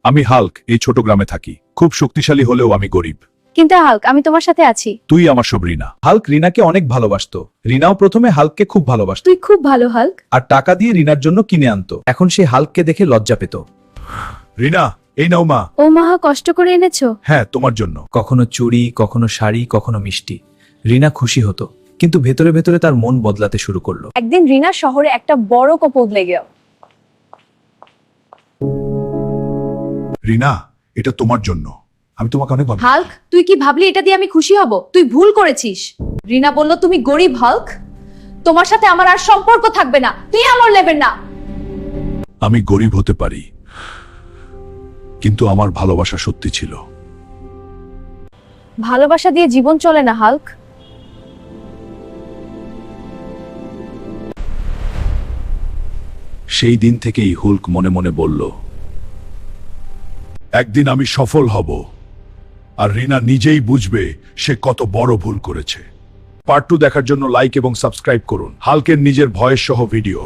আমি হাল্ক, এই ছোট গ্রামে থাকি। খুব শক্তিশালী হলেও আমি গরিব। কিন্তু হাল্ক, আমি তোমার সাথে আছি। তুই আমার সব রিনা। হাল্ক রিনাকে অনেক ভালোবাসতো। রিনাও প্রথমে হাল্ককে খুব ভালোবাসত তুই খুব ভালো হাল্ক। আর টাকা দিয়ে রিনার জন্য কিনে আনতো। এখন সে হাল্ককে দেখে লজ্জা পেত। রিনা, এই নাও মা। ও মাহা, কষ্ট করে এনেছো। হ্যাঁ, তোমার জন্য। কখনো চুড়ি, কখনো শাড়ি, কখনো মিষ্টি। রিনা খুশি হতো, কিন্তু ভেতরে ভেতরে তার মন বদলাতে শুরু করলো। একদিন রিনা শহরে একটা বড় কপদ লেগে। রিনা, এটা তোমার জন্য। আমি তোমাকে অনেক ভালো। হাল্ক, তুই কি ভাবলি এটা দিয়ে আমি খুশি হব? তুই ভুল করেছিস। রিনা বলল তুমি গরিব হাল্ক, তোমার সাথে আমার আর সম্পর্ক থাকবে না, তুই আমার নেবেন না। আমি গরিব হতে পারি, কিন্তু আমার ভালোবাসা সত্যি ছিল। ভালোবাসা দিয়ে জীবন চলে না হাল্ক। সেই দিন থেকেই হুল্ক মনে মনে বলল, একদিন আমি সফল হব, আর রিনা নিজেই বুঝবে সে কত বড় ভুল করেছে। পার্ট 2 দেখার জন্য লাইক এবং সাবস্ক্রাইব করুন। হাল্কের নিজের ভয়েস সহ ভিডিও।